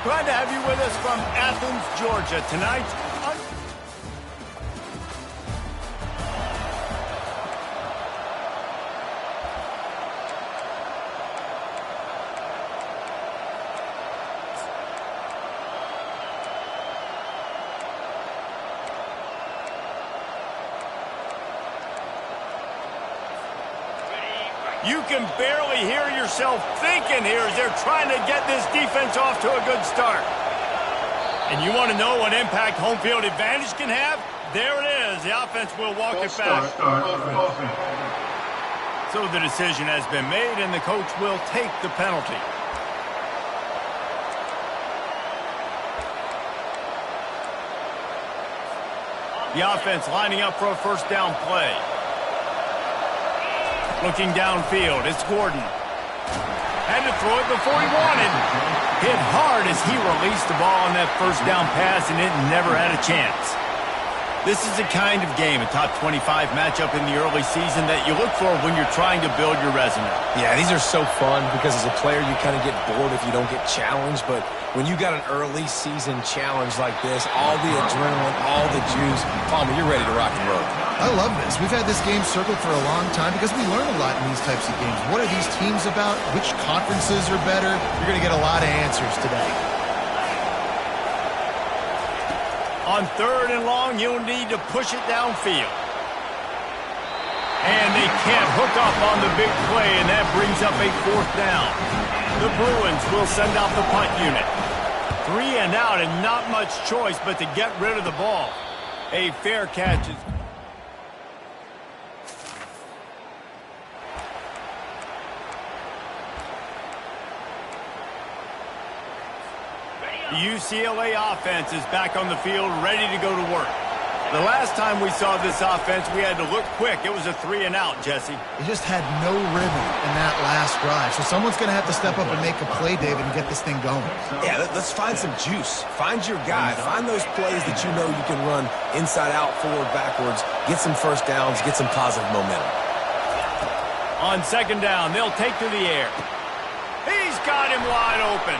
Glad to have you with us from Athens, Georgia. Tonight, you can barely hear yourself thinking here as they're trying to get this defense off to a good start. And you want to know what impact home field advantage can have? There it is. The offense will walk it back. So the decision has been made, and the coach will take the penalty. The offense lining up for a first down play. Looking downfield, it's Gordon. Had to throw it before he wanted. Hit hard as he released the ball on that first down pass, and it never had a chance. This is the kind of game, a top 25 matchup in the early season, that you look for when you're trying to build your resume. Yeah, these are so fun because as a player, you kind of get bored if you don't get challenged. But when you got an early season challenge like this, all the adrenaline, all the juice, Palmer, you're ready to rock and roll. I love this. We've had this game circled for a long time because we learn a lot in these types of games. What are these teams about? Which conferences are better? You're going to get a lot of answers today. On 3rd and long, you'll need to push it downfield. And they can't hook up on the big play, and that brings up a 4th down. The Bruins will send out the punt unit. 3 and out, and not much choice but to get rid of the ball. A fair catch is... The UCLA offense is back on the field, ready to go to work. The last time we saw this offense, we had to look quick. It was a 3 and out, Jesse. They just had no rhythm in that last drive. So someone's going to have to step up and make a play, David, and get this thing going. Yeah, let's find some juice. Find your guy. Find those plays that you know you can run inside out, forward, backwards. Get some first downs. Get some positive momentum. On 2nd down, they'll take to the air. He's got him wide open.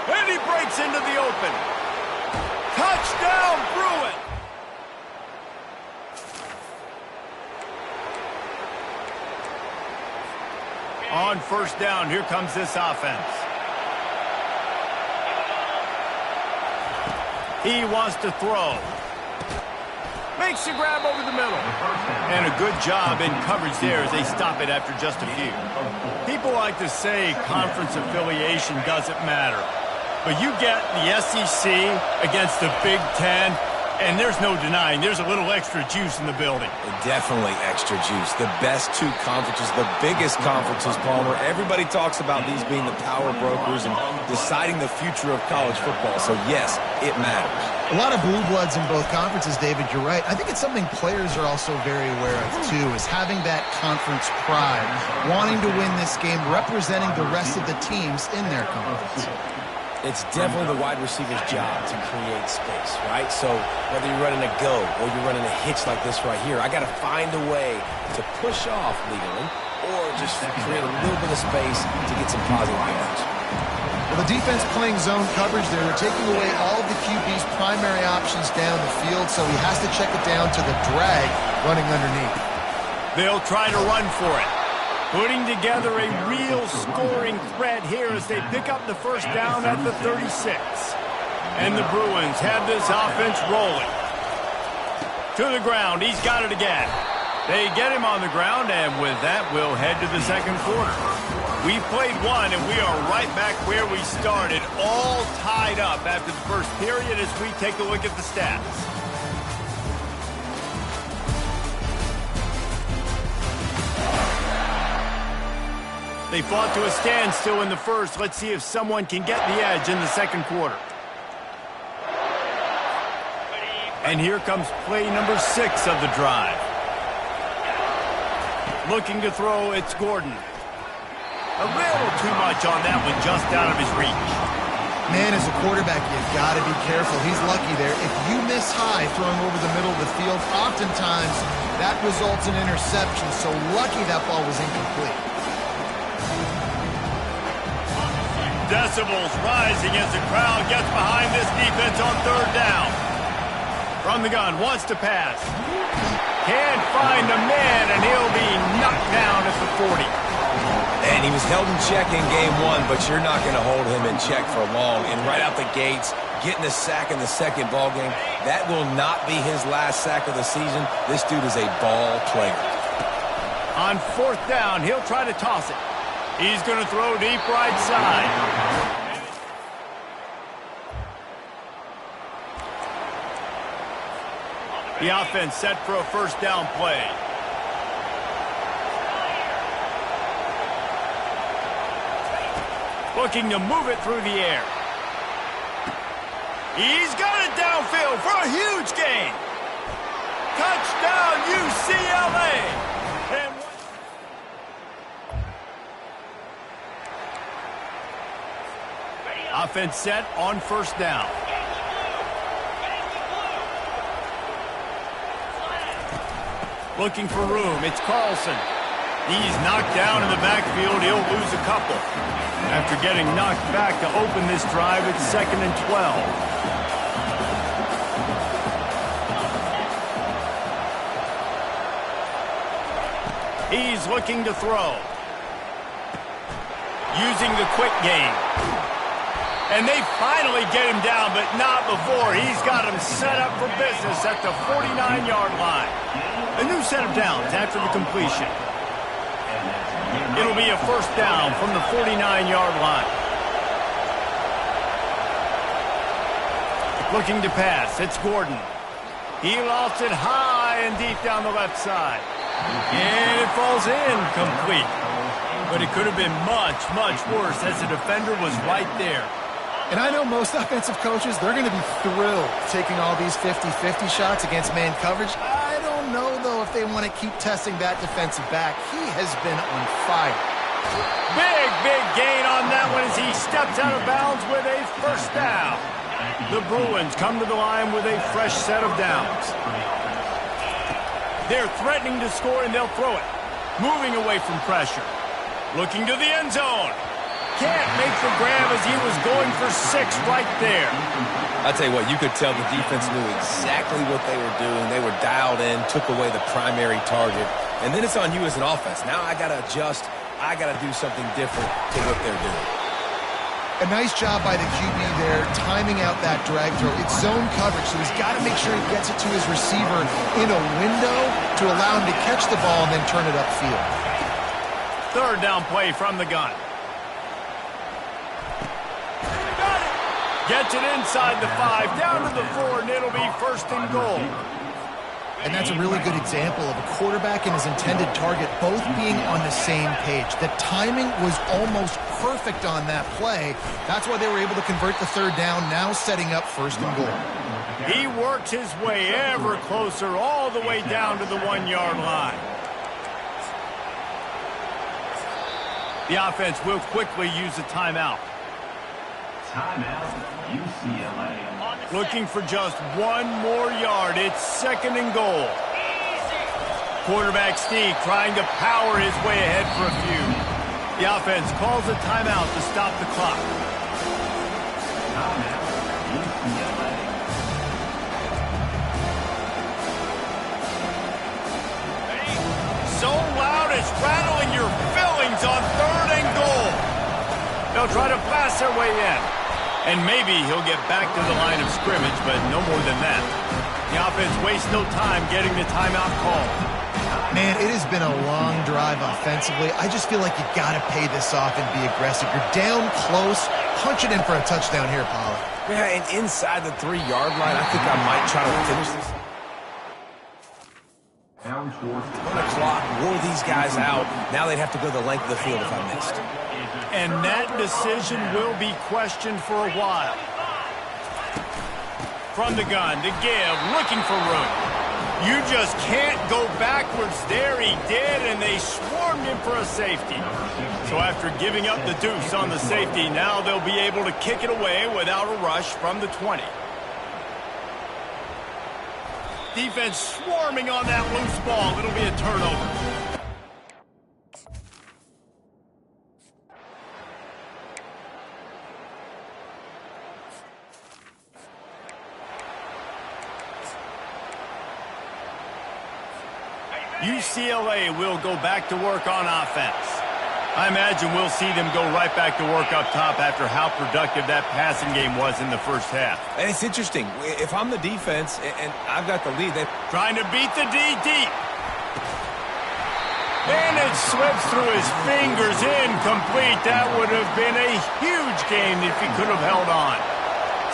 And he breaks into the open. Touchdown, Bruin! On 1st down, here comes this offense. He wants to throw. Makes the grab over the middle. And a good job in coverage there as they stop it after just a few. People like to say conference affiliation doesn't matter. But you get the SEC against the Big Ten, and there's no denying there's a little extra juice in the building. Definitely extra juice. The best 2 conferences, the biggest conferences, Palmer. Everybody talks about these being the power brokers and deciding the future of college football. So, yes, it matters. A lot of blue bloods in both conferences, David, you're right. I think it's something players are also very aware of, too, is having that conference pride, wanting to win this game, representing the rest of the teams in their conference. It's definitely the wide receiver's job to create space, right? So whether you're running a go or you're running a hitch like this right here, I got to find a way to push off legally or just create a little bit of space to get some positive yards. Well, the defense playing zone coverage there. They're taking away all of the QB's primary options down the field, so he has to check it down to the drag running underneath. They'll try to run for it. Putting together a real scoring threat here as they pick up the 1st down at the 36. And the Bruins have this offense rolling. To the ground, he's got it again. They get him on the ground, and with that, we'll head to the 2nd quarter. We've played 1, and we are right back where we started, all tied up after the 1st period as we take a look at the stats. They fought to a standstill in the 1st. Let's see if someone can get the edge in the 2nd quarter. And here comes play number 6 of the drive. Looking to throw, it's Gordon. A little too much on that one, just out of his reach. Man, as a quarterback, you've got to be careful. He's lucky there. If you miss high throwing over the middle of the field, oftentimes that results in interception. So lucky that ball was incomplete. decibels rising as the crowd gets behind this defense on third down. From the gun, wants to pass. Can't find a man, and he'll be knocked down at the 40. And he was held in check in game one, but you're not going to hold him in check for long. And right out the gates, getting a sack in the second ball game, that will not be his last sack of the season. This dude is a ball player. On fourth down, he'll try to toss it. He's going to throw deep right side. The offense set for a first down play. Looking to move it through the air. He's got it downfield for a huge gain. Touchdown, UCLA. And offense set on first down. Looking for room. It's Carlson. He's knocked down in the backfield. He'll lose a couple. After getting knocked back to open this drive, it's 2nd and 12. He's looking to throw. Using the quick game. And they finally get him down, but not before. He's got him set up for business at the 49-yard line. A new set of downs after the completion. It'll be a first down from the 49-yard line. Looking to pass. It's Gordon. He lost it high and deep down the left side. And it falls incomplete. But it could have been much, much worse as the defender was right there. And I know most offensive coaches, they're going to be thrilled taking all these 50-50 shots against man coverage. I don't know, though, if they want to keep testing that defensive back. He has been on fire. Big, big gain on that one as he steps out of bounds with a first down. The Bruins come to the line with a fresh set of downs. They're threatening to score, and they'll throw it. Moving away from pressure. Looking to the end zone. Can't make the grab as he was going for 6 right there. I'll tell you what, you could tell the defense knew exactly what they were doing. They were dialed in, took away the primary target. And then it's on you as an offense. Now I got to adjust. I got to do something different to what they're doing. A nice job by the QB there, timing out that drag throw. It's zone coverage, so he's got to make sure he gets it to his receiver in a window to allow him to catch the ball and then turn it upfield. Third down play from the gun. Gets it inside the 5, down to the 4, and it'll be first and goal. And that's a really good example of a quarterback and his intended target both being on the same page. The timing was almost perfect on that play. That's why they were able to convert the third down, now setting up first and goal. He works his way ever closer, all the way down to the 1-yard line. The offense will quickly use a timeout. Timeout, UCLA. Looking for just 1 more yard. It's 2nd and goal. Quarterback Steve trying to power his way ahead for a few. The offense calls a timeout to stop the clock. Timeout, UCLA. So loud it's rattling your fillings on 3rd and goal. They'll try to blast their way in. And maybe he'll get back to the line of scrimmage, but no more than that. The offense wastes no time getting the timeout call. Man, it has been a long drive offensively. I just feel like you got to pay this off and be aggressive. You're down close. Punch it in for a touchdown here, Pollard. Yeah, and inside the 3-yard line, I think I might try to finish this. Down short. On the clock, wore these guys out. Now they'd have to go the length of the field if I missed. And that decision will be questioned for a while. From the gun, to give, looking for room. You just can't go backwards there. He did, and they swarmed him for a safety. So after giving up the deuce on the safety, now they'll be able to kick it away without a rush from the 20. Defense swarming on that loose ball. It'll be a turnover. UCLA will go back to work on offense. I imagine we'll see them go right back to work up top after how productive that passing game was in the first half. And it's interesting. If I'm the defense and I've got the lead, they're trying to beat the D deep. And it slips through his fingers, incomplete. That would have been a huge game if he could have held on.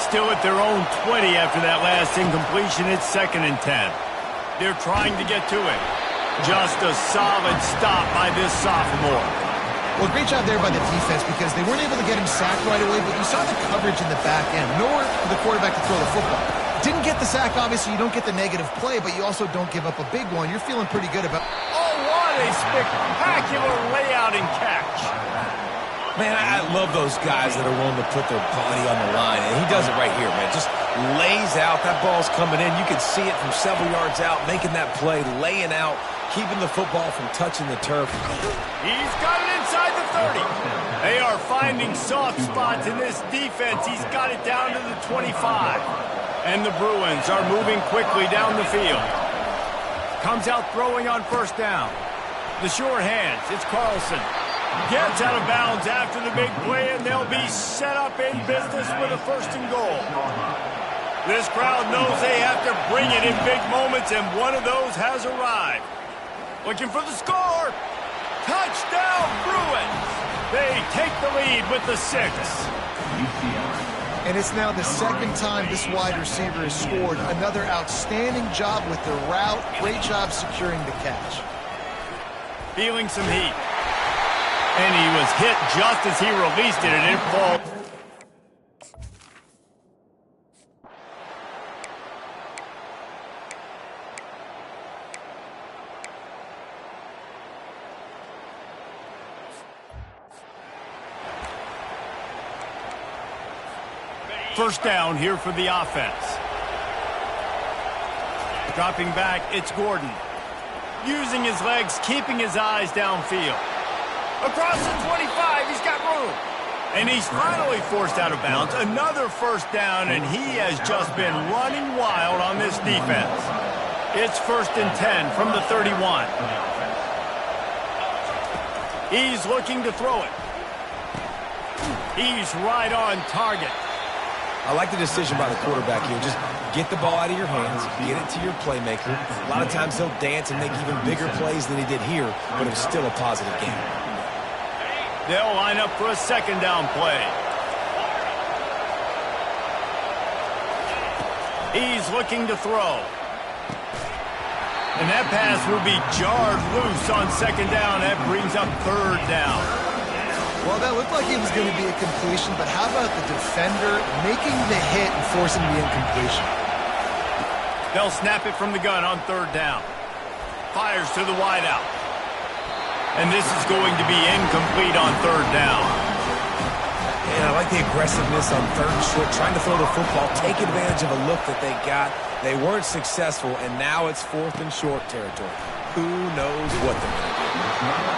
Still at their own 20 after that last incompletion. It's 2nd and 10. They're trying to get to it. Just a solid stop by this sophomore. Well, great job there by the defense because they weren't able to get him sacked right away, but you saw the coverage in the back end. Nowhere for the quarterback to throw the football. Didn't get the sack, obviously. You don't get the negative play, but you also don't give up a big one. You're feeling pretty good about... Oh, what a spectacular layout and catch. Man, I love those guys that are willing to put their body on the line, and he does it right here, man. Just lays out. That ball's coming in. You can see it from several yards out, making that play, laying out, keeping the football from touching the turf. He's got it inside the 30. They are finding soft spots in this defense. He's got it down to the 25. And the Bruins are moving quickly down the field. Comes out throwing on first down. The sure hands. It's Carlson. Gets out of bounds after the big play, and they'll be set up in business with a 1st and goal. This crowd knows they have to bring it in big moments, and one of those has arrived. Looking for the score. Touchdown, Bruins. They take the lead with the 6. And it's now the 2nd time this wide receiver has scored. Another outstanding job with the route. Great job securing the catch. Feeling some heat. And he was hit just as he released it, and it falls. First down here for the offense. Dropping back, it's Gordon. Using his legs, keeping his eyes downfield. Across the 25, he's got room. And he's finally forced out of bounds. Another first down, and he has just been running wild on this defense. It's 1st and 10 from the 31. He's looking to throw it. He's right on target. I like the decision by the quarterback here. Just get the ball out of your hands, get it to your playmaker. A lot of times he'll dance and make even bigger plays than he did here, but it was still a positive game. They'll line up for a 2nd down play. He's looking to throw. And that pass will be jarred loose on 2nd down. That brings up 3rd down. Well, that looked like it was going to be a completion, but how about the defender making the hit and forcing the incompletion? They'll snap it from the gun on 3rd down. Fires to the wideout. And this is going to be incomplete on 3rd down. And I like the aggressiveness on 3rd and short, trying to throw the football, take advantage of a look that they got. They weren't successful, and now it's 4th and short territory. Who knows what they're going to do?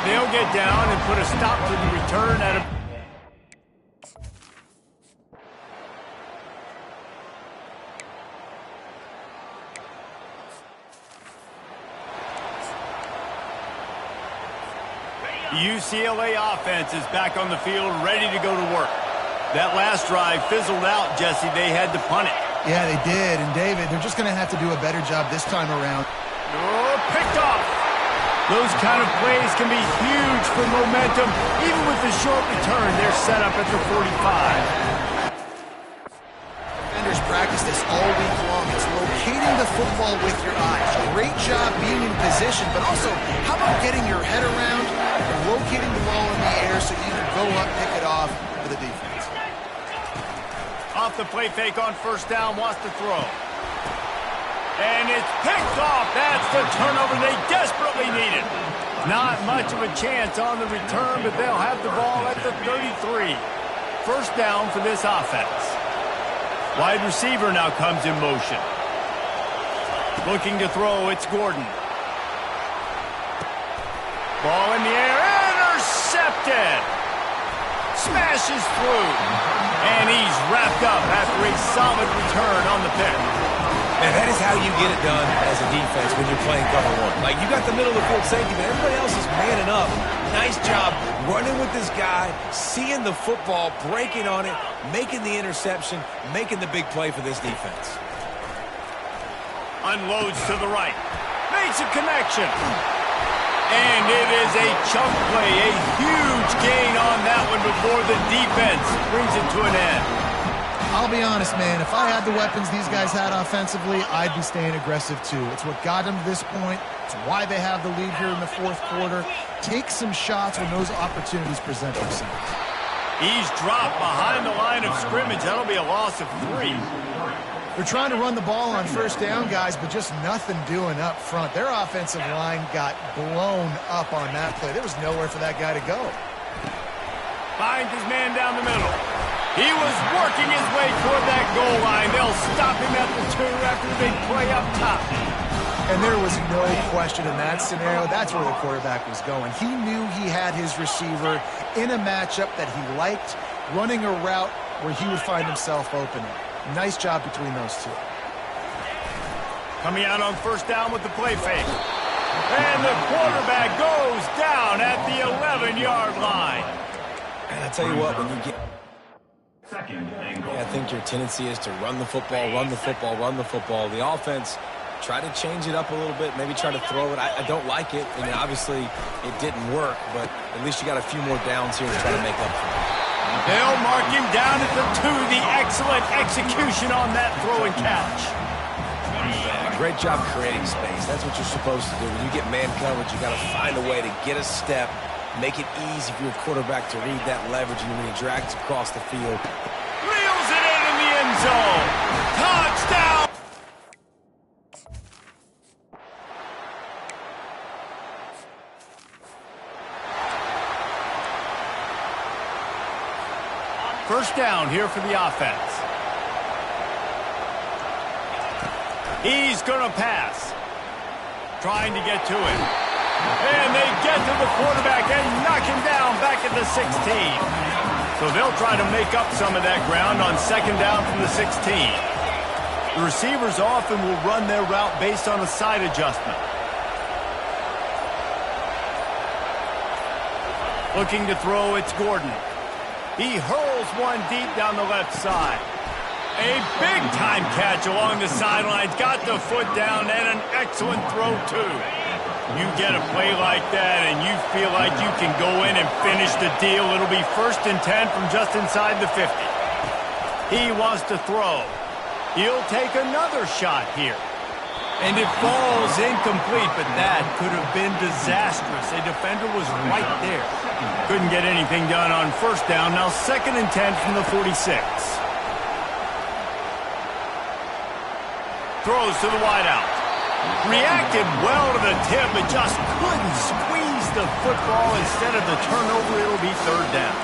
They'll get down and put a stop to the return at a... The UCLA offense is back on the field, ready to go to work. That last drive fizzled out, Jesse. They had to punt it. Yeah, they did. And, David, they're just going to have to do a better job this time around. Oh, picked off. Those kind of plays can be huge for momentum. Even with the short return, they're set up at the 45. Defenders practice this all week long. It's locating the football with your eyes. Great job being in position, but also how about getting your head around and locating the ball in the air so you can go up, pick it off for the defense. Off the play fake on 1st down, wants to throw. And it's picked off. That's the turnover they desperately needed. Not much of a chance on the return, but they'll have the ball at the 33. 1st down for this offense. Wide receiver now comes in motion. Looking to throw, it's Gordon. Ball in the air, intercepted. Smashes through. And he's wrapped up after a solid return on the pick. Man, that is how you get it done as a defense when you're playing cover one. Like, you got the middle of the field safety, but everybody else is manning up. Nice job running with this guy, seeing the football, breaking on it, making the interception, making the big play for this defense. Unloads to the right. Makes a connection. And it is a chunk play, a huge gain on that one before the defense brings it to an end. I'll be honest, man, if I had the weapons these guys had offensively, I'd be staying aggressive too. It's what got them to this point. It's why they have the lead here in the fourth quarter. Take some shots when those opportunities present themselves. He's dropped behind the line of scrimmage. That'll be a loss of 3. They're trying to run the ball on first down, guys, but just nothing doing up front. Their offensive line got blown up on that play. There was nowhere for that guy to go. Finds his man down the middle. He was working his way toward that goal line. They'll stop him at the 2 after the big play up top. And there was no question in that scenario. That's where the quarterback was going. He knew he had his receiver in a matchup that he liked, running a route where he would find himself open. Nice job between those two. Coming out on first down with the play fake. And the quarterback goes down at the 11-yard line. And I tell you what, when you get... Second and goal. I think your tendency is to run the football, run the football, run the football. The offense, try to change it up a little bit, maybe try to throw it. I don't like it, and obviously it didn't work, but at least you got a few more downs here to try to make up for it. They'll mark him down at the 2. The excellent execution on that throw and catch. Yeah, great job creating space. That's what you're supposed to do. When you get man coverage, you got to find a way to get a step, make it easy for your quarterback to read that leverage, and when he drags across the field. Reels it in the end zone. Touchdown! First down here for the offense. He's going to pass. Trying to get to him. And they get to the quarterback and knock him down back at the 16. So they'll try to make up some of that ground on second down from the 16. The receivers often will run their route based on a side adjustment. Looking to throw, it's Gordon. He hurls one deep down the left side. A big-time catch along the sidelines. Got the foot down and an excellent throw, too. You get a play like that and you feel like you can go in and finish the deal. It'll be 1st and 10 from just inside the 50. He wants to throw. He'll take another shot here. And it falls incomplete, but that could have been disastrous. A defender was right there. Couldn't get anything done on first down. Now 2nd and 10 from the 46. Throws to the wideout. Reacted well to the tip, but just couldn't squeeze the football. Instead of the turnover, it'll be 3rd down.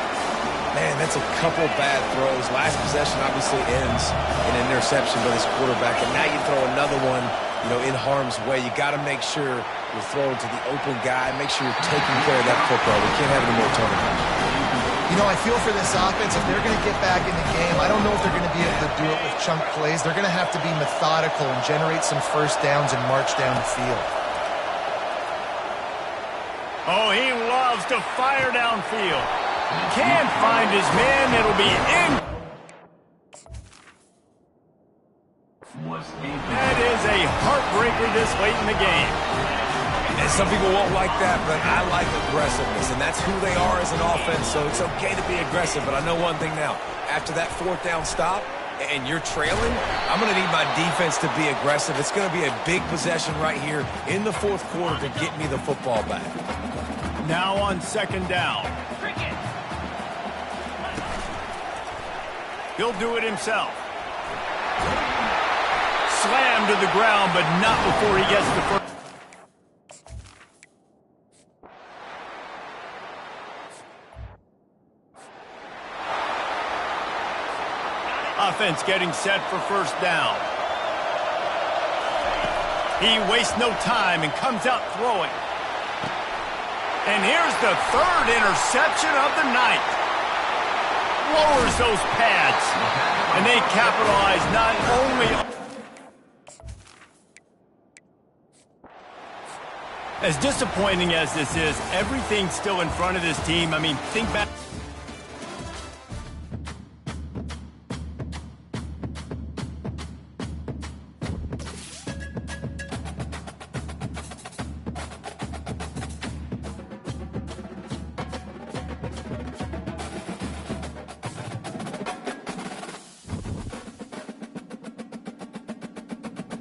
Man, that's a couple bad throws. Last possession obviously ends in an interception by this quarterback, and now you throw another one, in harm's way. You got to make sure you're throwing to the open guy. Make sure you're taking care of that football. We can't have any more turnovers. I feel for this offense, if they're going to get back in the game, I don't know if they're going to be able to do it with chunk plays. They're going to have to be methodical and generate some first downs and march down the field. Oh, he loves to fire downfield. Can't find his man. It'll be in. That is a heartbreaker this late in the game. And some people won't like that, but I like aggressiveness, and that's who they are as an offense, so it's okay to be aggressive. But I know one thing now. After that 4th down stop and you're trailing, I'm going to need my defense to be aggressive. It's going to be a big possession right here in the 4th quarter to get me the football back. Now on 2nd down. He'll do it himself. Slammed to the ground, but not before he gets the first. Offense getting set for first down. He wastes no time and comes out throwing. And here's the 3rd interception of the night. Lowers those pads. And they capitalize not only... As disappointing as this is, everything's still in front of this team. I mean, think back.